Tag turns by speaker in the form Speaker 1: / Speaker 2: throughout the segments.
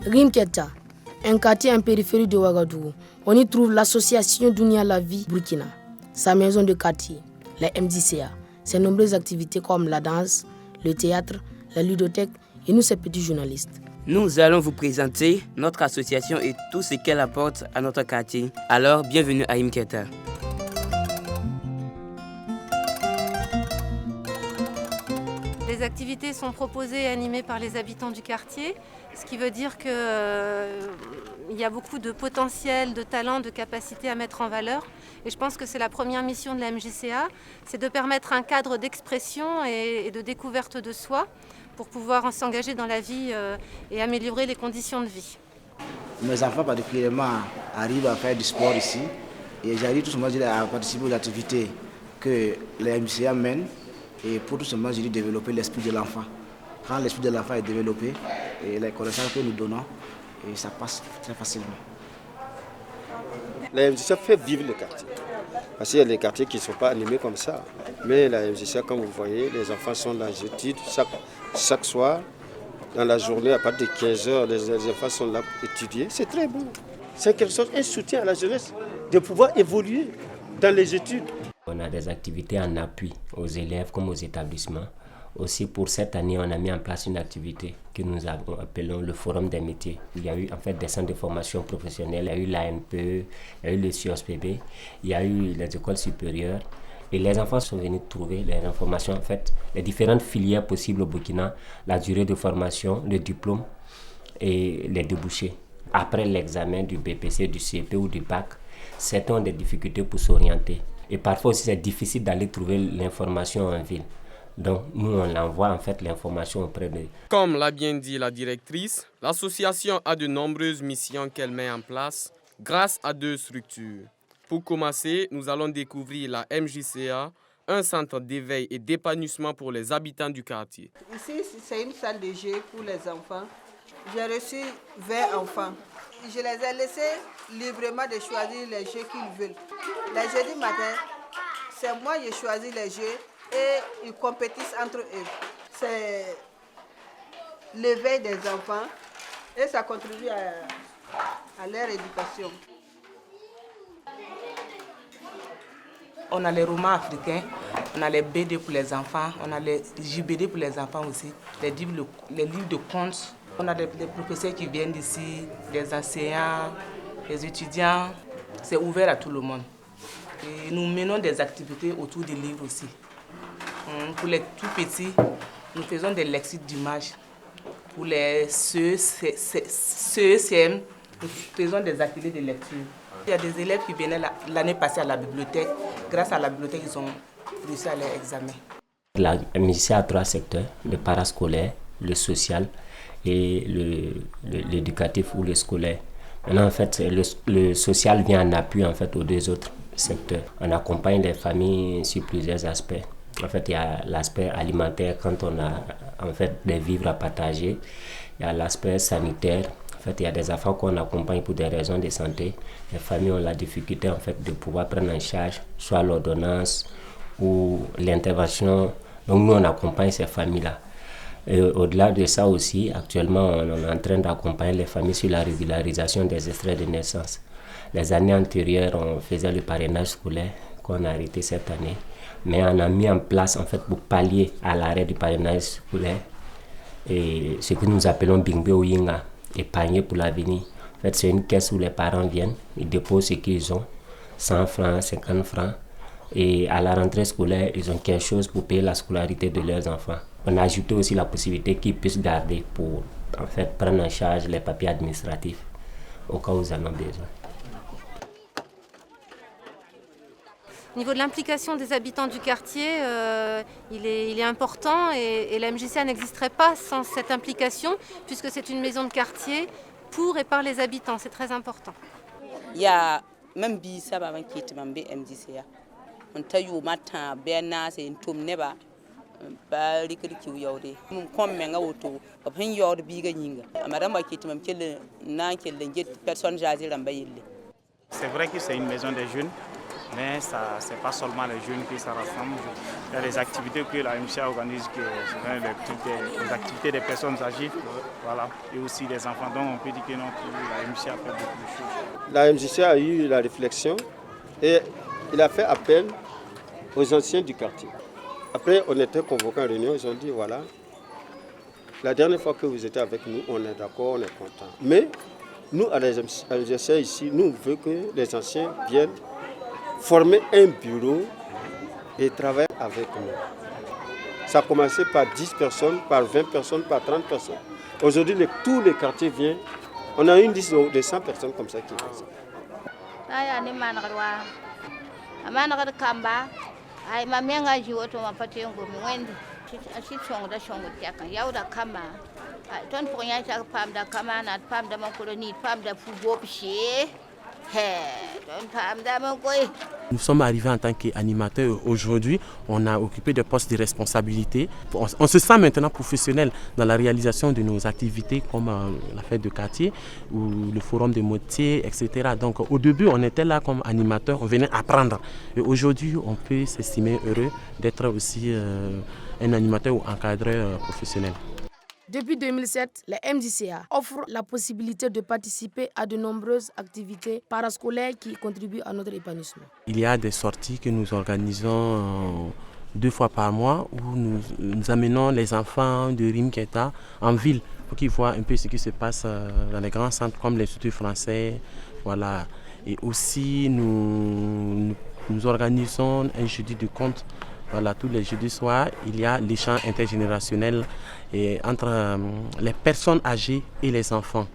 Speaker 1: Rimketa, un quartier en périphérie de Ouagadougou. On y trouve l'association Dunia La Vie Burkina, sa maison de quartier, la MDCA, ses nombreuses activités comme la danse, le théâtre, la ludothèque et nous, ces petits journalistes.
Speaker 2: Nous allons vous présenter notre association et tout ce qu'elle apporte à notre quartier. Alors, bienvenue à Imketa.
Speaker 3: Les activités sont proposées et animées par les habitants du quartier, ce qui veut dire qu'il y a beaucoup de potentiel, de talent, de capacité à mettre en valeur. Et je pense que c'est la première mission de la MJCA, c'est de permettre un cadre d'expression et de découverte de soi pour pouvoir s'engager dans la vie et améliorer les conditions de vie.
Speaker 4: Mes enfants particulièrement arrivent à faire du sport ici et j'arrive tout simplement à participer aux activités que la MJCA mène et pour tout simplement développer l'esprit de l'enfant. Quand l'esprit de l'enfant est développé et les connaissances que nous donnons, et ça passe très facilement.
Speaker 5: La MJCA fait vivre le quartier. Parce qu'il y a des quartiers qui ne sont pas animés comme ça. Mais la MJCA, comme vous voyez, les enfants sont dans les études chaque soir. Dans la journée, à partir de 15h, les enfants sont là pour étudier. C'est très bon. C'est quelque chose, un soutien à la jeunesse, de pouvoir évoluer dans les études.
Speaker 6: On a des activités en appui aux élèves comme aux établissements. Aussi, pour cette année, on a mis en place une activité que nous appelons le Forum des métiers. Il y a eu en fait des centres de formation professionnelle, il y a eu l'ANPE, il y a eu le CIOSPB, il y a eu les écoles supérieures. Et les enfants sont venus trouver les informations, en fait, les différentes filières possibles au Burkina, la durée de formation, le diplôme et les débouchés. Après l'examen du BPC, du CEP ou du bac, certains ont des difficultés pour s'orienter. Et parfois aussi, c'est difficile d'aller trouver l'information en ville. Donc, nous, on envoie en fait l'information auprès d'eux.
Speaker 7: Comme l'a bien dit la directrice, l'association a de nombreuses missions qu'elle met en place grâce à 2 structures. Pour commencer, nous allons découvrir la MJCA, un centre d'éveil et d'épanouissement pour les habitants du quartier.
Speaker 8: Ici, c'est une salle de jeu pour les enfants. J'ai reçu 20 enfants. Je les ai laissés librement de choisir les jeux qu'ils veulent. Les jeudis matin, c'est moi qui choisis les jeux et ils compétissent entre eux. C'est l'éveil des enfants et ça contribue à leur éducation.
Speaker 9: On a les romans africains, on a les BD pour les enfants, on a les JBD pour les enfants aussi, les livres de contes. On a des professeurs qui viennent d'ici, les enseignants, les étudiants. C'est ouvert à tout le monde. Et nous menons des activités autour des livres aussi. Pour les tout petits, nous faisons des lexiques d'images. Pour les CECM, nous faisons des ateliers de lecture. Il y a des élèves qui venaient l'année passée à la bibliothèque. Grâce à la bibliothèque, ils ont réussi à leur examen.
Speaker 6: La MJCA a 3 secteurs, le parascolaire, le social et l'éducatif ou le scolaire. Maintenant, en fait, le social vient en appui en fait, aux 2 autres secteurs. On accompagne les familles sur plusieurs aspects. En fait, il y a l'aspect alimentaire quand on a en fait, des vivres à partager. Il y a l'aspect sanitaire. En fait, il y a des enfants qu'on accompagne pour des raisons de santé. Les familles ont la difficulté en fait, de pouvoir prendre en charge soit l'ordonnance ou l'intervention. Donc nous, on accompagne ces familles-là. Et au-delà de ça aussi, actuellement, on est en train d'accompagner les familles sur la régularisation des extraits de naissance. Les années antérieures, on faisait le parrainage scolaire qu'on a arrêté cette année. Mais on a mis en place en fait, pour pallier à l'arrêt du parrainage scolaire et ce que nous appelons Bingbe Oyinga, épargner pour l'avenir. En fait, c'est une caisse où les parents viennent, ils déposent ce qu'ils ont, 100 francs, 50 francs. Et à la rentrée scolaire, ils ont quelque chose pour payer la scolarité de leurs enfants. On a ajouté aussi la possibilité qu'ils puissent garder pour en fait, prendre en charge les papiers administratifs au cas où ils en ont besoin.
Speaker 3: Au niveau de l'implication des habitants du quartier, il est important et la MJCA n'existerait pas sans cette implication puisque c'est une maison de quartier pour et par les habitants, c'est très important.
Speaker 10: Il y a même bi saba ban kiti man be MJCA. On tayu matin bena c'est une tom neba ba rikri ki yawde. Mun kom menga woto ba pen yawde bi ga nyinga. Amara ma kiti mam kelle na kelle nget personne jazi ramba yelle.
Speaker 11: C'est vrai que c'est une maison des jeunes Mais ce n'est pas seulement les jeunes qui se rassemblent. Il y a des activités que la MCA organise, qui sont les activités des personnes âgées, voilà, et aussi des enfants. Donc on peut dire que non, la MCA fait beaucoup de choses.
Speaker 5: La MCA a eu la réflexion et il a fait appel aux anciens du quartier. Après, on était convoqués en réunion, ils ont dit voilà, la dernière fois que vous étiez avec nous, on est d'accord, on est content. Mais nous, à la MCA ici, nous voulons que les anciens viennent former un bureau et travailler avec nous. Ça a commencé par 10 personnes, par 20 personnes, par 30 personnes. Aujourd'hui, tous les quartiers viennent. On a une liste de 100 personnes comme ça qui viennent.
Speaker 12: Nous sommes arrivés en tant qu'animateurs. Aujourd'hui, on a occupé des postes de responsabilité. On se sent maintenant professionnel dans la réalisation de nos activités comme la fête de quartier ou le forum de motiers, etc. Donc au début, on était là comme animateurs, on venait apprendre. Et aujourd'hui, on peut s'estimer heureux d'être aussi un animateur ou encadreur professionnel.
Speaker 1: Depuis 2007, la MJCA offre la possibilité de participer à de nombreuses activités parascolaires qui contribuent à notre épanouissement.
Speaker 12: Il y a des sorties que nous organisons 2 fois par mois où nous amenons les enfants de Rimketa en ville pour qu'ils voient un peu ce qui se passe dans les grands centres comme l'Institut français. Voilà. Et aussi, nous organisons un jeudi de conte. Voilà, tous les jeudis soirs, il y a l'échange intergénérationnel entre les personnes âgées et les enfants.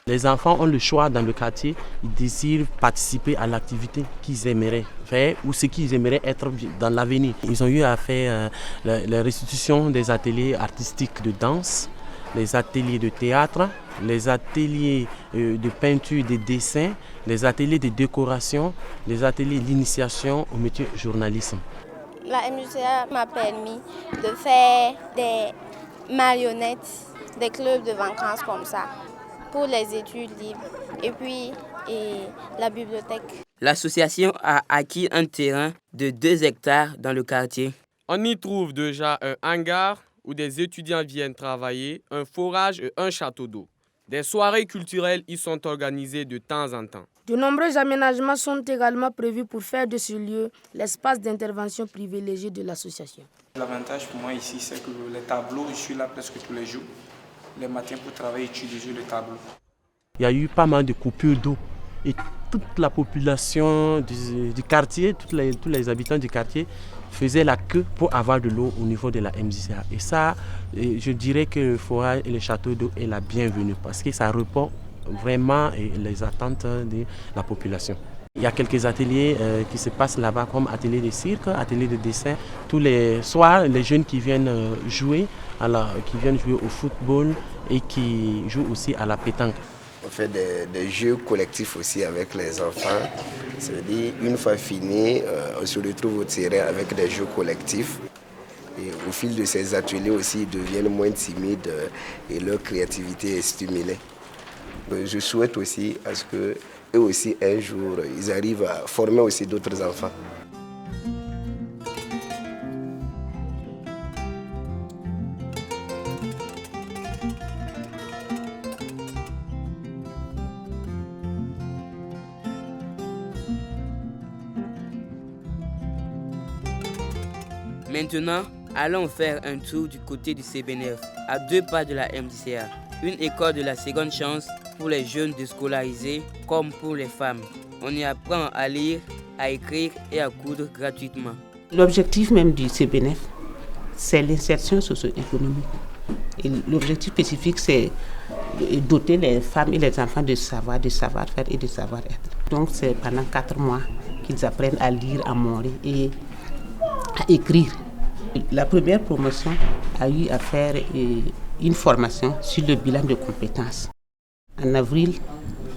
Speaker 12: Les enfants ont le choix dans le quartier, ils désirent participer à l'activité qu'ils aimeraient faire ou ce qu'ils aimeraient être dans l'avenir. Ils ont eu à faire la restitution des ateliers artistiques de danse, les ateliers de théâtre, les ateliers de peinture, de dessin, les ateliers de décoration, les ateliers d'initiation au métier journalisme.
Speaker 13: La MJCA m'a permis de faire des marionnettes, des clubs de vacances comme ça, pour les études libres et puis la bibliothèque.
Speaker 2: L'association a acquis un terrain de 2 hectares dans le quartier.
Speaker 7: On y trouve déjà un hangar où des étudiants viennent travailler, un forage et un château d'eau. Des soirées culturelles y sont organisées de temps en temps.
Speaker 1: De nombreux aménagements sont également prévus pour faire de ce lieu l'espace d'intervention privilégié de l'association.
Speaker 14: L'avantage pour moi ici, c'est que les tableaux, je suis là presque tous les jours. Les matins pour travailler, utiliser le tableau.
Speaker 12: Il y a eu pas mal de coupures d'eau et toute la population du quartier, tous les habitants du quartier faisaient la queue pour avoir de l'eau au niveau de la MJCA. Et ça, je dirais que le forage et le château d'eau est la bienvenue parce que ça répond vraiment les attentes de la population. Il y a quelques ateliers qui se passent là-bas comme atelier de cirque, atelier de dessin. Tous les soirs, les jeunes qui viennent jouer, au football et qui jouent aussi à la pétanque.
Speaker 15: On fait des jeux collectifs aussi avec les enfants. C'est-à-dire, une fois fini, on se retrouve au terrain avec des jeux collectifs. Et au fil de ces ateliers aussi, ils deviennent moins timides et leur créativité est stimulée. Je souhaite aussi à ce qu'eux aussi, un jour, ils arrivent à former aussi d'autres enfants.
Speaker 2: Maintenant, allons faire un tour du côté du CBNF, à 2 pas de la MJCA. Une école de la seconde chance pour les jeunes déscolarisés comme pour les femmes. On y apprend à lire, à écrire et à coudre gratuitement.
Speaker 9: L'objectif même du CBNF, c'est l'insertion socio-économique. Et l'objectif spécifique, c'est doter les femmes et les enfants de savoir-faire et de savoir-être. Donc c'est pendant 4 mois qu'ils apprennent à lire, à montrer et à écrire. La première promotion a eu à faire une formation sur le bilan de compétences. En avril,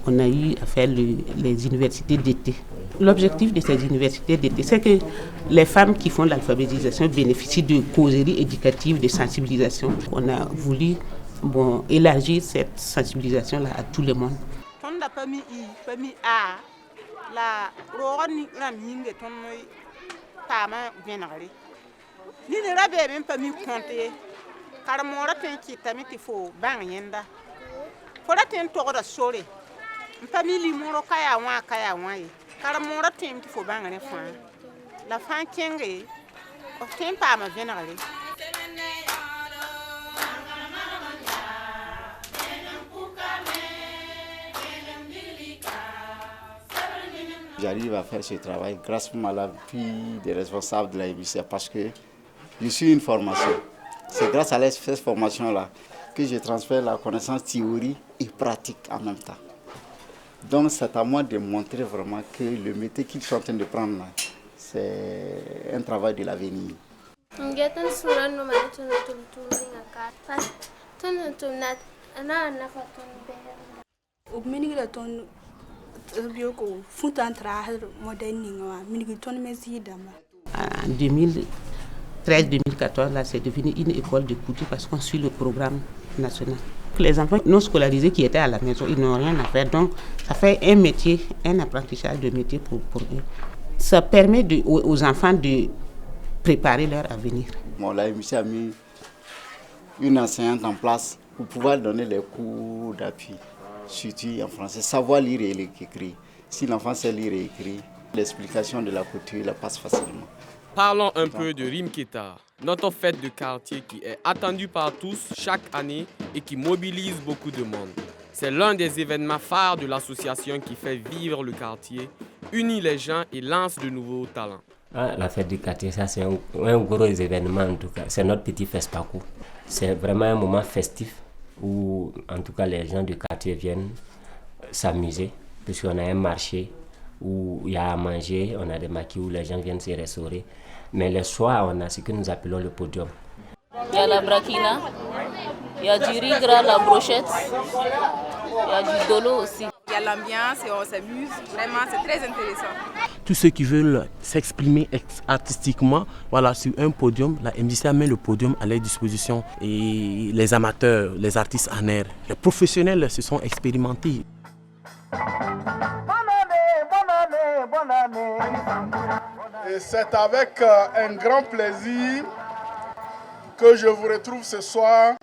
Speaker 9: on a eu à faire les universités d'été.
Speaker 16: L'objectif de ces universités d'été, c'est que les femmes qui font l'alphabétisation bénéficient de causeries éducatives, de sensibilisation. On a voulu élargir cette sensibilisation-là à tout le monde.
Speaker 17: J'arrive à faire ce travail grâce à l'appui des responsables de la MJCA parce que je suis une formation. C'est grâce à cette formation-là que je transfère la connaissance théorie et pratique en même temps. Donc c'est à moi de montrer vraiment que le métier qu'ils sont en train de prendre là, c'est un travail de l'avenir.
Speaker 16: En 2013-2014, là, c'est devenu une école de couture parce qu'on suit le programme national. Les enfants non scolarisés qui étaient à la maison, ils n'ont rien à faire. Donc, ça fait un métier, un apprentissage de métier pour eux. Ça permet aux enfants de préparer leur avenir.
Speaker 17: Bon, la MJCA a mis une enseignante en place pour pouvoir donner les cours d'appui, surtout en français, savoir lire et écrire. Si l'enfant sait lire et écrire, l'explication de la couture la passe facilement.
Speaker 7: Parlons un peu de Rimketa, notre fête de quartier qui est attendue par tous chaque année et qui mobilise beaucoup de monde. C'est l'un des événements phares de l'association qui fait vivre le quartier, unit les gens et lance de nouveaux talents.
Speaker 6: La fête du quartier, ça c'est un gros événement en tout cas. C'est notre petit fest-parcours. C'est vraiment un moment festif où en tout cas les gens du quartier viennent s'amuser puisqu'on a un marché où il y a à manger, on a des maquis où les gens viennent se restaurer. Mais le soir, on a ce que nous appelons le podium.
Speaker 18: Il y a la braquina, il y a du riz gras, la brochette, il y a du dolo aussi.
Speaker 19: Il y a l'ambiance et on s'amuse, vraiment c'est très intéressant.
Speaker 12: Tous ceux qui veulent s'exprimer artistiquement, voilà, sur un podium, la MJCA met le podium à leur disposition. Et les amateurs, les artistes en air, les professionnels se sont expérimentés.
Speaker 20: Et c'est avec un grand plaisir que je vous retrouve ce soir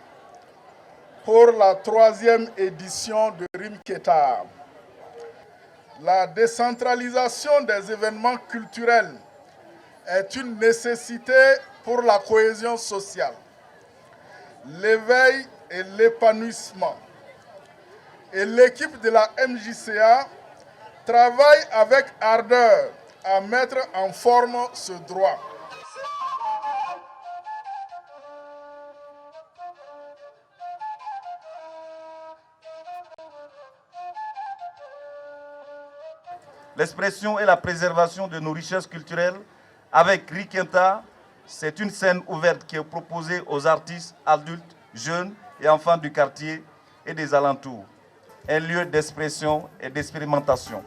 Speaker 20: pour la 3e édition de Rimketa. La décentralisation des événements culturels est une nécessité pour la cohésion sociale, l'éveil et l'épanouissement. Et l'équipe de la MJCA travaille avec ardeur à mettre en forme ce droit.
Speaker 21: L'expression et la préservation de nos richesses culturelles avec Rimketa, c'est une scène ouverte qui est proposée aux artistes, adultes, jeunes et enfants du quartier et des alentours. Un lieu d'expression et d'expérimentation.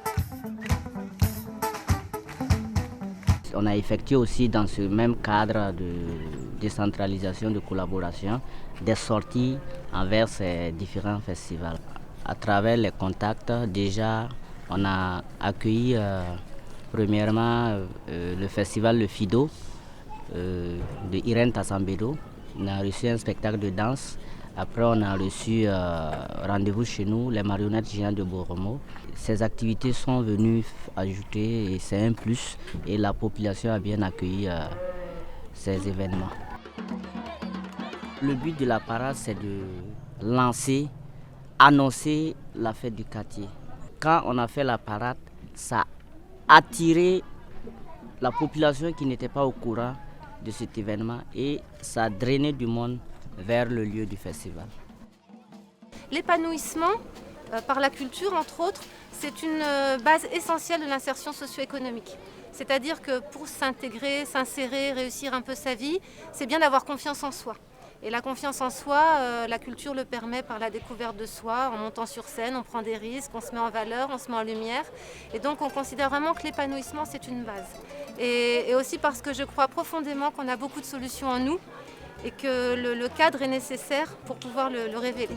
Speaker 22: On a effectué aussi dans ce même cadre de décentralisation, de collaboration, des sorties envers ces différents festivals. À travers les contacts, déjà, on a accueilli premièrement le festival Le Fido de Irène Tassambedo. On a reçu un spectacle de danse. Après, on a reçu rendez-vous chez nous, les marionnettes géantes de Boromo. Ces activités sont venues ajouter, et c'est un plus, et la population a bien accueilli ces événements. Le but de la parade, c'est de lancer, annoncer la fête du quartier. Quand on a fait la parade, ça a attiré la population qui n'était pas au courant de cet événement et ça a drainé du monde vers le lieu du festival.
Speaker 3: L'épanouissement par la culture, entre autres, c'est une base essentielle de l'insertion socio-économique. C'est-à-dire que pour s'intégrer, s'insérer, réussir un peu sa vie, c'est bien d'avoir confiance en soi. Et la confiance en soi, la culture le permet par la découverte de soi. En montant sur scène, on prend des risques, on se met en valeur, on se met en lumière. Et donc on considère vraiment que l'épanouissement, c'est une base. Et aussi parce que je crois profondément qu'on a beaucoup de solutions en nous et que le cadre est nécessaire pour pouvoir le révéler.